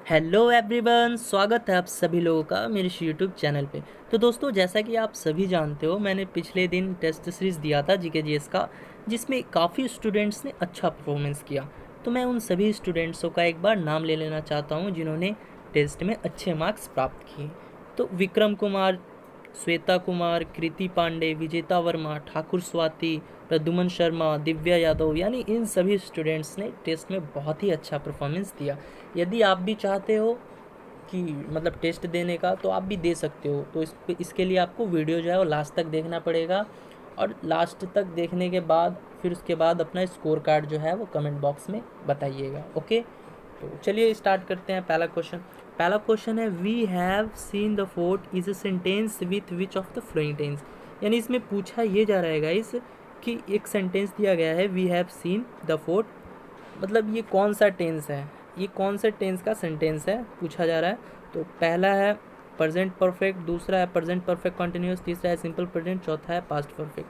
Hello everyone, स्वागत है आप सभी लोगों का मेरे इस यूट्यूब चैनल पे। तो दोस्तों, जैसा कि आप सभी जानते हो, मैंने पिछले दिन टेस्ट सीरीज़ दिया था जीके जीएस का, जिसमें काफ़ी स्टूडेंट्स ने अच्छा परफॉर्मेंस किया। तो मैं उन सभी स्टूडेंट्सों का एक बार नाम ले लेना चाहता हूँ जिन्होंने टेस्ट में अच्छे मार्क्स प्राप्त किए। तो विक्रम कुमार, श्वेता कुमार, कृति पांडे, विजेता वर्मा, ठाकुर स्वाति, प्रद्युमन शर्मा, दिव्या यादव, यानी इन सभी स्टूडेंट्स ने टेस्ट में बहुत ही अच्छा परफॉर्मेंस दिया। यदि आप भी चाहते हो कि मतलब टेस्ट देने का, तो आप भी दे सकते हो। तो इसके लिए आपको वीडियो जो है वो लास्ट तक देखना पड़ेगा, और लास्ट तक देखने के बाद फिर उसके बाद अपना स्कोर कार्ड जो है वो कमेंट बॉक्स में बताइएगा। ओके, तो चलिए स्टार्ट करते हैं। पहला क्वेश्चन है, we have seen the fort is a sentence with which of the following tense. यानी इसमें पूछा ये जा रहा है गाइस कि एक सेंटेंस दिया गया है, we have seen the fort, मतलब ये कौन सा टेंस है, ये कौन से टेंस का सेंटेंस है पूछा जा रहा है। तो पहला है प्रेजेंट परफेक्ट, दूसरा है प्रेजेंट परफेक्ट कंटिन्यूस, तीसरा है सिंपल प्रेजेंट, चौथा है पास्ट परफेक्ट।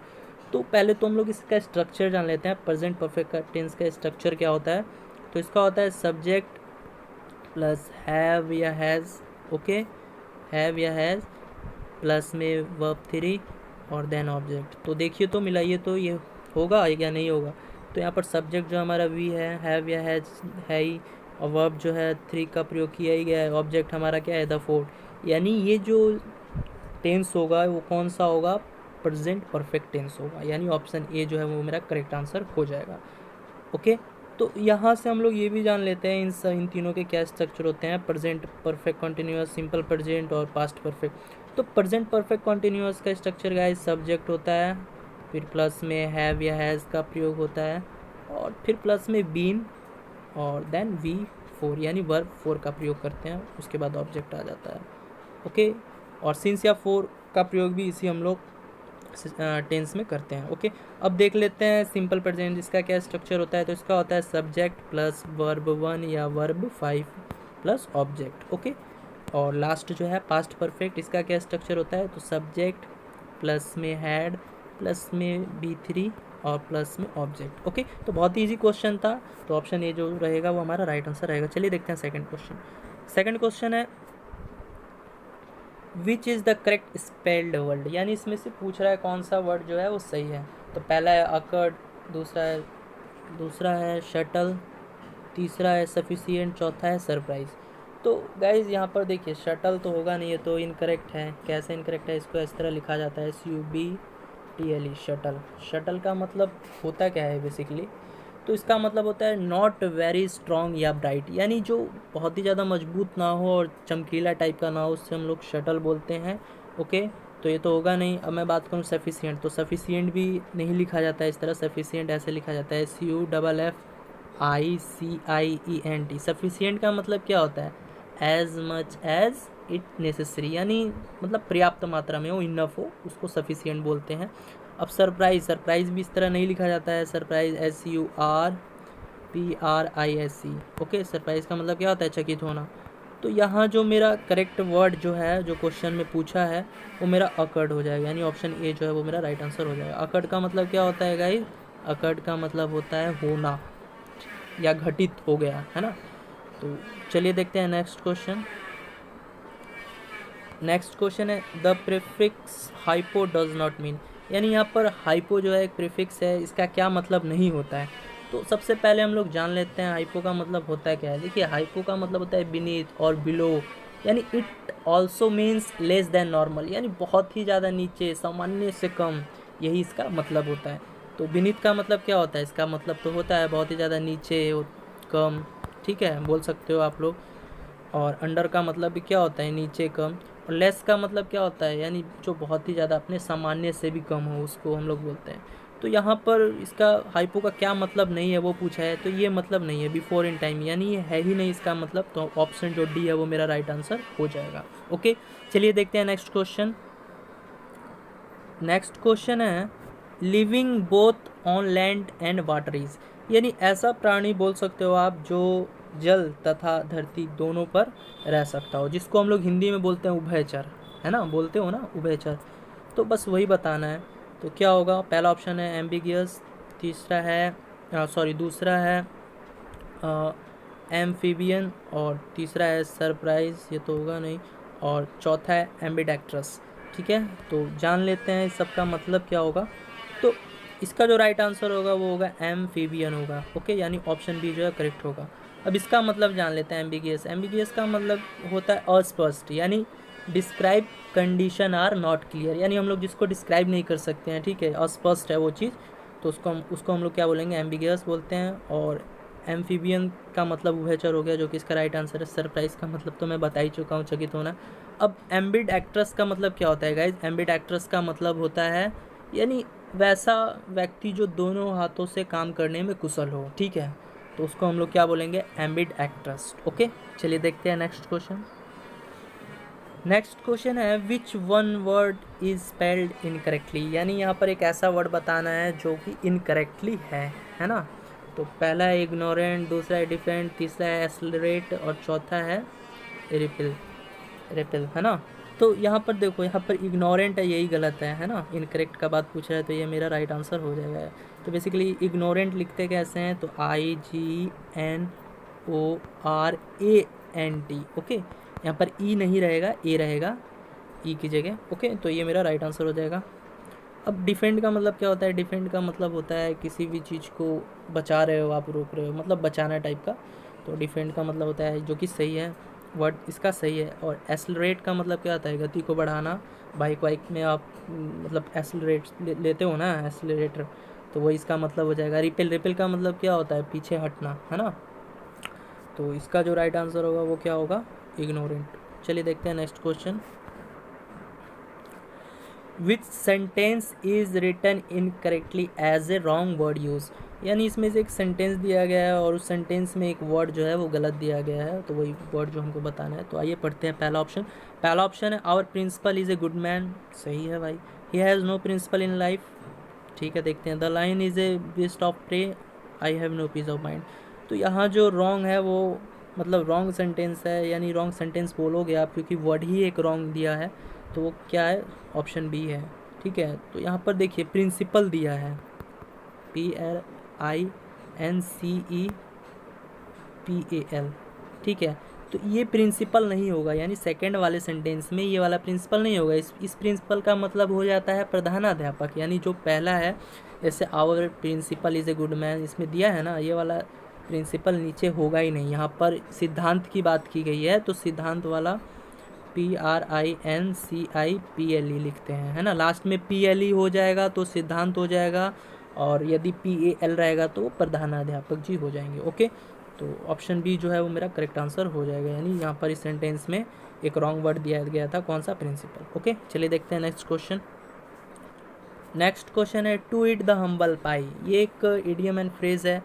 तो पहले तो हम लोग इसका स्ट्रक्चर जान लेते हैं। प्रेजेंट परफेक्ट का टेंस का स्ट्रक्चर क्या होता है। तो इसका होता है सब्जेक्ट प्लस हैव या हैज़। ओके, हैव या हैज़ प्लस में वर्ब थ्री और देन ऑब्जेक्ट। तो देखिए, तो मिलाइए तो ये होगा या नहीं होगा। तो यहाँ पर सब्जेक्ट जो हमारा वी है, हैव या है ही, और वर्ब जो है थ्री का प्रयोग किया ही गया है। ऑब्जेक्ट हमारा क्या है, द फोर्थ। यानी ये जो टेंस होगा वो कौन सा होगा, प्रेजेंट परफेक्ट टेंस होगा। यानी ऑप्शन ए जो है वो मेरा करेक्ट आंसर हो जाएगा। ओके, तो यहाँ से हम लोग ये भी जान लेते हैं इन तीनों के क्या स्ट्रक्चर होते हैं, present perfect continuous, simple present और पास्ट परफेक्ट। तो प्रेजेंट परफेक्ट कंटिन्यूअस का स्ट्रक्चर गाइस सब्जेक्ट होता है, फिर प्लस में हैव या हैज़ का प्रयोग होता है, और फिर प्लस में बीन, और देन वी फोर यानी वर्ब फोर का प्रयोग करते हैं, उसके बाद ऑब्जेक्ट आ जाता है। ओके, और सिंस या फोर का प्रयोग भी इसी हम लोग टेंस में करते हैं। ओके, अब देख लेते हैं सिंपल प्रेजेंट, इसका क्या स्ट्रक्चर होता है। तो इसका होता है सब्जेक्ट प्लस वर्ब वन या verb five plus object. Okay, और लास्ट जो है पास्ट परफेक्ट, इसका क्या स्ट्रक्चर होता है। तो सब्जेक्ट प्लस में हैड प्लस में बी थ्री और प्लस में ऑब्जेक्ट। ओके, तो बहुत ही ईजी क्वेश्चन था। तो ऑप्शन ए जो रहेगा वो हमारा राइट आंसर रहेगा। चलिए देखते हैं सेकंड क्वेश्चन। सेकंड क्वेश्चन है, which is the correct spelled word. यानी इसमें से पूछ रहा है कौन सा वर्ड जो है वो सही है। तो पहला है अकर्ड, दूसरा है शटल, तीसरा है सफिशिएंट, चौथा है सरप्राइज। तो गाइज यहाँ पर देखिए, शटल तो होगा नहीं, ये तो इनकरेक्ट है। कैसे इनकरेक्ट है, इसको इस तरह लिखा जाता है SUBTLE, शटल। शटल का मतलब होता क्या है बेसिकली, तो इसका मतलब होता है नॉट वेरी स्ट्रॉन्ग या ब्राइट, यानी जो बहुत ही ज़्यादा मजबूत ना हो और चमकीला टाइप का ना हो, उससे हम लोग शटल बोलते हैं। ओके, तो ये तो होगा नहीं। अब मैं बात करूँ सफिशिएंट, तो सफिशिएंट भी नहीं लिखा जाता है इस तरह। सफिशिएंट ऐसे लिखा जाता है SUFFICIENT। सफिशिएंट का मतलब क्या होता है, as much as it necessary, यानी मतलब पर्याप्त मात्रा में हो, इनफ हो, उसको सफिशिएंट बोलते हैं। अब सरप्राइज भी इस तरह नहीं लिखा जाता है। Surprise SURPRISE। ओके, सरप्राइज का मतलब क्या होता है, चकित होना। तो यहाँ जो मेरा करेक्ट वर्ड जो है, जो क्वेश्चन में पूछा है, वो मेरा अकर्ड हो जाएगा। यानी ऑप्शन ए जो है वो मेरा राइट आंसर हो जाएगा। अकर्ड का मतलब क्या होता है गाइस, अकर्ड का मतलब होता है होना या घटित हो गया, है ना। तो चलिए देखते हैं नेक्स्ट क्वेश्चन। नेक्स्ट क्वेश्चन है, the prefix hypo does not mean. यानी यहाँ पर हाइपो जो है एक प्रीफिक्स है, इसका क्या मतलब नहीं होता है। तो सबसे पहले हम लोग जान लेते हैं हाइपो का मतलब होता है क्या है। देखिए, हाइपो का मतलब होता है बीनीथ और बिलो, यानी it also means less than normal, यानी बहुत ही ज़्यादा नीचे, सामान्य से कम, यही इसका मतलब होता है। तो बीनीथ का मतलब क्या होता है, इसका मतलब तो होता है बहुत ही ज़्यादा नीचे और कम, ठीक है, बोल सकते हो आप लोग। और अंडर का मतलब भी क्या होता है, नीचे, कम। और लेस का मतलब क्या होता है, यानी जो बहुत ही ज़्यादा अपने सामान्य से भी कम हो, उसको हम लोग बोलते हैं। तो यहाँ पर इसका हाइपो का क्या मतलब नहीं है वो पूछा है। तो ये मतलब नहीं है बिफोर इन टाइम, यानी ये है ही नहीं इसका मतलब। तो ऑप्शन जो डी है वो मेरा राइट आंसर हो जाएगा। ओके, चलिए देखते हैं नेक्स्ट क्वेश्चन। नेक्स्ट क्वेश्चन है, living both on land and waters. यानी ऐसा प्राणी बोल सकते हो आप जो जल तथा धरती दोनों पर रह सकता हो, जिसको हम लोग हिंदी में बोलते हैं उभयचर, है ना, बोलते हो ना उभयचर। तो बस वही बताना है। तो क्या होगा, पहला ऑप्शन है एम्बिगियस, तीसरा है दूसरा है एम्फीबियन, और तीसरा है सरप्राइज, ये तो होगा नहीं, और चौथा है एम्बिडेक्ट्रस। ठीक है, तो जान लेते हैं इस सब का मतलब क्या होगा। तो इसका जो राइट आंसर होगा वो होगा एम्फीबियन होगा। ओके, यानी ऑप्शन बी जो है करेक्ट होगा। अब इसका मतलब जान लेते हैं एम्बिगियस। एम्बिगियस का मतलब होता है अस्पष्ट, यानी describe condition are not clear, यानी हम लोग जिसको डिस्क्राइब नहीं कर सकते हैं, ठीक है, अस्पष्ट है वो चीज़, तो उसको हम लोग क्या बोलेंगे, एम्बिगियस बोलते हैं। और एम्फीबियन का मतलब उभयचर हो गया, जो कि इसका राइट आंसर है। सरप्राइज का मतलब तो मैं बता ही चुका हूँ, चकित होना। अब एम्बिड एक्ट्रस का मतलब क्या होता है गाइज? एम्बिड एक्ट्रस का मतलब होता है यानी वैसा व्यक्ति जो दोनों हाथों से काम करने में कुशल हो, ठीक है, तो उसको हम लोग क्या बोलेंगे, एम्बिड एक्ट्रस। ओके, चलिए देखते हैं नेक्स्ट क्वेश्चन। नेक्स्ट क्वेश्चन है which one word is spelled incorrectly, यानी यहाँ पर एक ऐसा वर्ड बताना है जो कि इनकरेक्टली है ना। तो पहला है इग्नोरेंट, दूसरा है डिफेंड, तीसरा है एक्सेलरेट, और चौथा है रिपिल, है ना। तो यहाँ पर देखो, यहाँ पर इग्नोरेंट है, यही गलत है ना। इनकरेक्ट का बात पूछ रहा है तो ये मेरा राइट आंसर हो जाएगा। तो बेसिकली इग्नोरेंट लिखते कैसे हैं, तो IGNORANT। ओके, यहाँ पर ई नहीं रहेगा, ए रहेगा ई की जगह। ओके, तो ये मेरा राइट आंसर हो जाएगा। अब डिफेंड का मतलब क्या होता है? डिफेंड का मतलब होता है किसी भी चीज़ को बचा रहे हो आप, रोक रहे हो, मतलब बचाना टाइप का। तो डिफेंड का मतलब होता है, जो कि सही है, वर्ड इसका सही है। और एक्सेलरेट का मतलब क्या होता है? गति को बढ़ाना। बाइक वाइक में आप मतलब एक्सेलरेट लेते हो ना, एक्सेलरेटर, तो वही इसका मतलब हो जाएगा। रिपेल, रिपेल का मतलब क्या होता है? पीछे हटना, है ना। तो इसका जो राइट आंसर होगा वो क्या होगा? इग्नोरेंट। चलिए देखते हैं next question. Which sentence is written incorrectly as a wrong word use, यानी इसमें से एक सेंटेंस दिया गया है और उस सेंटेंस में एक वर्ड जो है वो गलत दिया गया है, तो वही वर्ड जो हमको बताना है। तो आइए पढ़ते हैं पहला ऑप्शन। पहला ऑप्शन है our principal is a good man, सही है भाई। He has no principal in life, ठीक है, देखते हैं। The line is a best of pray, I have no peace of mind. तो यहाँ जो रॉन्ग है वो मतलब रॉन्ग सेंटेंस है, यानी रॉन्ग सेंटेंस बोलोगे आप, क्योंकि वर्ड ही एक रॉन्ग दिया है। तो वो क्या है? ऑप्शन बी है, ठीक है। तो यहाँ पर देखिए प्रिंसिपल दिया है, PRINCEPAL, ठीक है। तो ये प्रिंसिपल नहीं होगा, यानी सेकंड वाले सेंटेंस में ये वाला प्रिंसिपल नहीं होगा। इस प्रिंसिपल का मतलब हो जाता है प्रधानाध्यापक, यानी जो पहला है, जैसे our principal is a good man इसमें दिया है ना, ये वाला प्रिंसिपल नीचे होगा ही नहीं। यहाँ पर सिद्धांत की बात की गई है, तो सिद्धांत वाला PRINCIPLE लिखते हैं, है ना। लास्ट में PLE हो जाएगा तो सिद्धांत हो जाएगा, और यदि PAL रहेगा तो प्रधानाध्यापक जी हो जाएंगे। ओके, तो ऑप्शन बी जो है वो मेरा करेक्ट आंसर हो जाएगा, यानी यहाँ पर इस सेंटेंस में एक रॉन्ग वर्ड दिया गया था, कौन सा? प्रिंसिपल। ओके, चलिए देखते हैं नेक्स्ट क्वेश्चन। नेक्स्ट क्वेश्चन है टू ईट द हम्बल पाई, ये एक इडियम एंड फ्रेज है,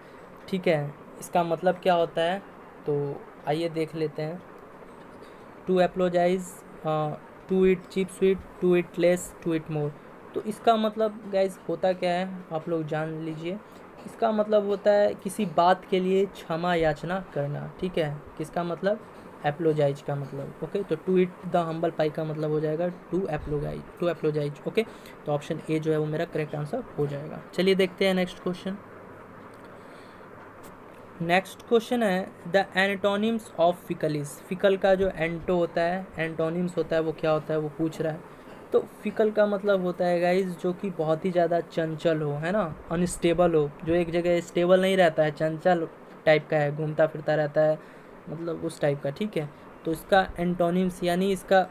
ठीक है। इसका मतलब क्या होता है, तो आइए देख लेते हैं। To apologise, to eat cheap sweet, to eat less, to eat more. तो इसका मतलब गाइज होता क्या है, आप लोग जान लीजिए। इसका मतलब होता है किसी बात के लिए क्षमा याचना करना, ठीक है। किसका मतलब? एप्लोजाइज का मतलब। ओके, तो टू इट द हम्बल पाई का मतलब हो जाएगा टू एप्लोजाइज। ओके, तो ऑप्शन ए जो है वो मेरा करेक्ट आंसर हो जाएगा। चलिए देखते हैं नेक्स्ट क्वेश्चन। नेक्स्ट क्वेश्चन है द एंटोनिम्स ऑफ फिकलिस, फिकल का जो एंटो होता है, एंटोनिम्स होता है, वो क्या होता है वो पूछ रहा है। तो फिकल का मतलब होता है गाइज जो कि बहुत ही ज़्यादा चंचल हो, है ना, अनस्टेबल हो, जो एक जगह स्टेबल नहीं रहता है, चंचल टाइप का है, घूमता फिरता रहता है, मतलब उस टाइप का, ठीक है। तो इसका एंटोनिम्स यानी इसका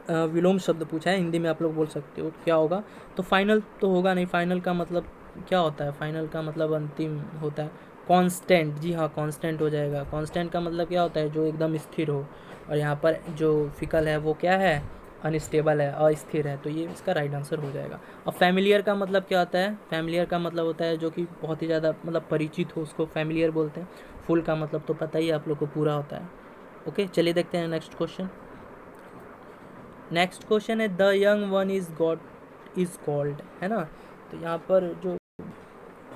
विलोम शब्द पूछा है, हिंदी में आप लोग बोल सकते हो क्या होगा। तो फाइनल तो होगा नहीं, फाइनल का मतलब क्या होता है? फाइनल का मतलब अंतिम होता है। कांस्टेंट, जी हाँ, कांस्टेंट हो जाएगा। कांस्टेंट का मतलब क्या होता है? जो एकदम स्थिर हो। और यहाँ पर जो फिकल है वो क्या है? अनस्टेबल है, अस्थिर है, तो ये इसका राइट आंसर हो जाएगा। अब फैमिलियर का मतलब क्या होता है? फैमिलियर का मतलब होता है जो कि बहुत ही ज़्यादा मतलब परिचित हो, उसको फैमिलियर बोलते हैं। फुल का मतलब तो पता ही आप लोग को, पूरा होता है। ओके, चलिए देखते हैं नेक्स्ट क्वेश्चन। नेक्स्ट क्वेश्चन है the young one is God is called, है ना। तो यहाँ पर जो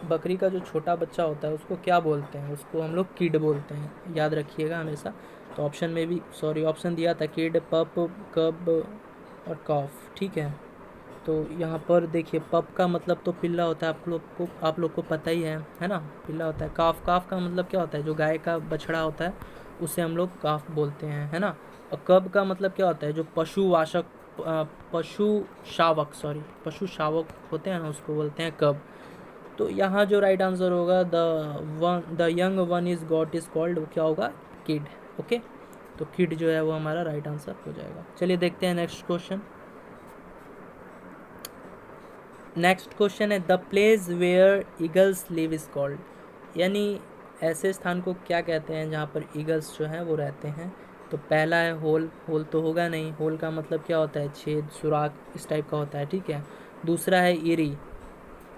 बकरी का जो छोटा बच्चा होता है उसको क्या बोलते हैं? उसको हम लोग किड बोलते हैं, याद रखिएगा हमेशा। तो ऑप्शन में भी ऑप्शन दिया था किड, पप, कब और कॉफ, ठीक है। तो यहाँ पर देखिए पप का मतलब तो पिल्ला होता है, आप लोग को पता ही है ना, पिल्ला होता है। काफ, काफ का मतलब क्या होता है, जो गाय का बछड़ा होता है उसे हम लोग काफ बोलते हैं, है ना। और कब का मतलब क्या होता है, जो पशु शावक होते हैं ना, उसको बोलते हैं कब। तो यहाँ जो राइट आंसर होगा, the young one is got is called, क्या होगा, किड। ओके, तो किड जो है वो हमारा राइट आंसर हो जाएगा। चलिए देखते हैं नेक्स्ट क्वेश्चन। नेक्स्ट क्वेश्चन है, the place where eagles live is called, यानी ऐसे स्थान को क्या कहते हैं जहाँ पर ईगल्स जो हैं वो रहते हैं। तो पहला है होल, होल तो होगा नहीं, होल का मतलब क्या होता है, छेद, सुराख, इस टाइप का होता है, ठीक है। दूसरा है ईरी,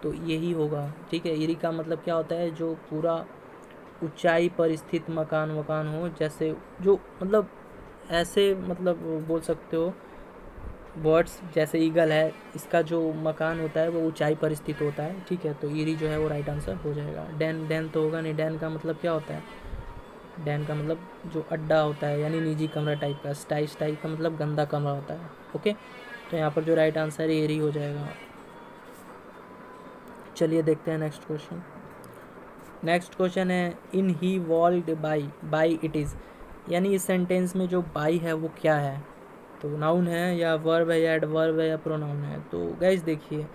तो यही होगा, ठीक है। ईरी का मतलब क्या होता है, जो पूरा ऊंचाई पर स्थित मकान वकान हो, जैसे जो मतलब ऐसे मतलब बोल सकते हो बर्ड्स, जैसे ईगल है, इसका जो मकान होता है वो ऊंचाई पर स्थित होता है, ठीक है। तो ईरी जो है वो राइट आंसर हो जाएगा। डैन, डैन तो होगा नहीं, डैन का मतलब क्या होता है, डैन का मतलब जो अड्डा होता है, यानी निजी कमरा टाइप का। स्टाई, स्टाई का मतलब गंदा कमरा होता है, ओके। तो यहाँ पर जो राइट आंसर है ईरी हो जाएगा। चलिए देखते हैं नेक्स्ट क्वेश्चन। नेक्स्ट क्वेश्चन है, in he walled by, by it is, यानी इस सेंटेंस में जो बाई है वो क्या है। तो नाउन है या वर्ब है या एडवर्ब है या प्रोनाउन है। तो गाइस देखिए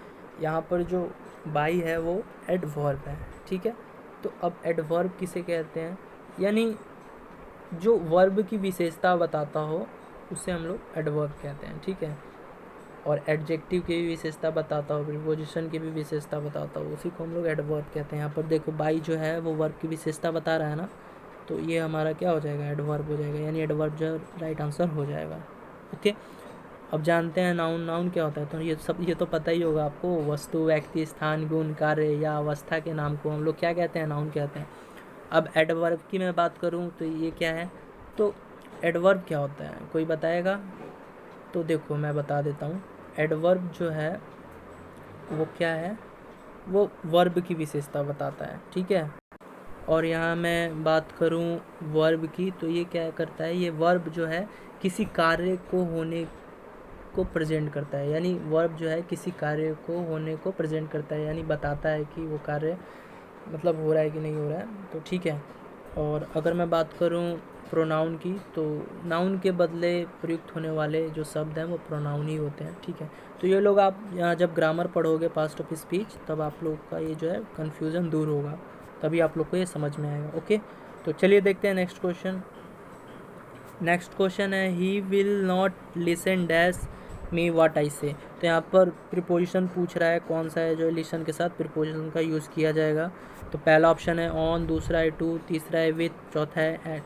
यहाँ पर जो बाई है वो एडवर्ब है, ठीक है। तो अब एडवर्ब किसे कहते हैं, यानी जो वर्ब की विशेषता बताता हो उसे हम लोग एडवर्ब कहते हैं, ठीक है। और एडजेक्टिव की भी विशेषता बताता हो, प्रीपोजिशन की भी विशेषता बताता हो, उसी को हम लोग एडवर्ब कहते हैं। यहाँ पर देखो बाई जो है वो वर्ब की विशेषता बता रहा है ना, तो ये हमारा क्या हो जाएगा, एडवर्ब हो जाएगा, यानी एडवर्ब जो राइट आंसर हो जाएगा, ओके। अब जानते हैं नाउन, नाउन क्या होता है। तो ये तो पता ही होगा आपको, वस्तु, व्यक्ति, स्थान, गुण, कार्य या अवस्था के नाम को हम लोग क्या कहते हैं, नाउन कहते हैं। अब एडवर्ब की मैं बात करूँ तो ये क्या है, तो एडवर्ब क्या होता है, कोई बताएगा। तो देखो मैं बता देता हूँ, एडवर्ब जो है वो क्या है, वो वर्ब की विशेषता बताता है, ठीक है। और यहाँ मैं बात करूँ वर्ब की, तो ये क्या करता है, ये वर्ब जो है किसी कार्य को होने को प्रेजेंट करता है, यानी वर्ब जो है किसी कार्य को होने को प्रेजेंट करता है, यानी बताता है कि वो कार्य मतलब हो रहा है कि नहीं हो रहा है, तो ठीक है। और अगर मैं बात करूँ प्रोनाउन की, तो नाउन के बदले प्रयुक्त होने वाले जो शब्द हैं वो प्रोनाउन ही होते हैं, ठीक है। तो ये लोग आप यहाँ जब ग्रामर पढ़ोगे पास्ट ऑफ स्पीच, तब आप लोग का ये जो है कन्फ्यूज़न दूर होगा, तभी आप लोग को ये समझ में आएगा, ओके। तो चलिए देखते हैं नेक्स्ट क्वेश्चन। नेक्स्ट क्वेश्चन है, he will not listen dash me what I से। तो यहाँ पर प्रीपोजिशन पूछ रहा है, कौन सा है जो लिसन के साथ प्रीपोजिशन का यूज़ किया जाएगा। तो पहला ऑप्शन है ऑन, दूसरा है टू, तीसरा है विथ, चौथा है एट।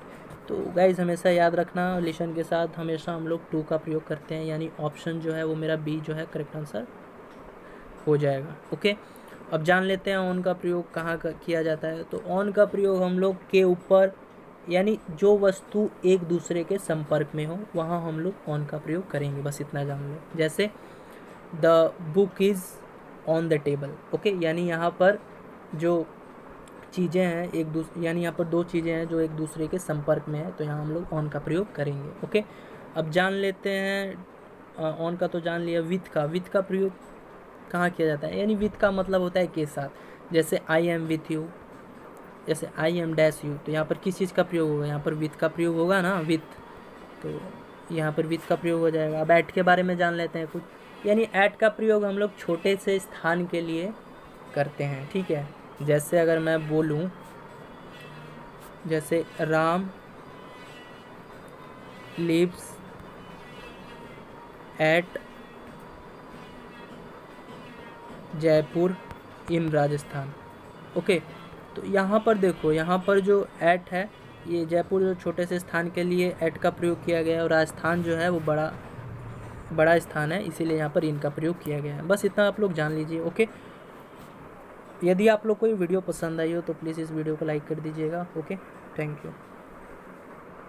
तो गाइज हमेशा याद रखना, लिसन के साथ हमेशा हम लोग टू का प्रयोग करते हैं, यानी ऑप्शन जो है वो मेरा बी जो है करेक्ट आंसर हो जाएगा, ओके। अब जान लेते हैं ऑन का प्रयोग कहाँ किया जाता है। तो ऑन का प्रयोग हम लोग के ऊपर, यानी जो वस्तु एक दूसरे के संपर्क में हो वहाँ हम लोग ऑन का प्रयोग करेंगे, बस इतना जान लो। जैसे the book is on the table, okay, यानी यहाँ पर जो चीज़ें हैं यानी यहाँ पर दो चीज़ें हैं जो एक दूसरे के संपर्क में है, तो यहाँ हम लोग ऑन का प्रयोग करेंगे, ओके। अब जान लेते हैं ऑन का तो जान लिया, विथ का प्रयोग कहाँ किया जाता है, यानी विथ का मतलब होता है के साथ। जैसे आई एम विथ यू, जैसे आई एम डैश यू, तो यहाँ पर किस चीज़ का प्रयोग होगा, यहाँ पर विथ का प्रयोग होगा ना, विथ, तो यहाँ पर विथ का प्रयोग हो जाएगा। अब एट के बारे में जान लेते हैं कुछ, यानी एट का प्रयोग हम लोग छोटे से स्थान के लिए करते हैं, ठीक है। जैसे अगर मैं बोलूँ, जैसे Ram lives at Jaipur in Rajasthan, okay. तो यहाँ पर देखो, यहाँ पर जो एट है, ये जयपुर जो छोटे से स्थान के लिए एट का प्रयोग किया गया है, और राजस्थान जो है वो बड़ा स्थान है, इसीलिए यहाँ पर इनका प्रयोग किया गया है। बस इतना आप लोग जान लीजिए, ओके। यदि आप लोग को ये वीडियो पसंद आई हो तो प्लीज़ इस वीडियो को लाइक कर दीजिएगा, ओके। Thank you.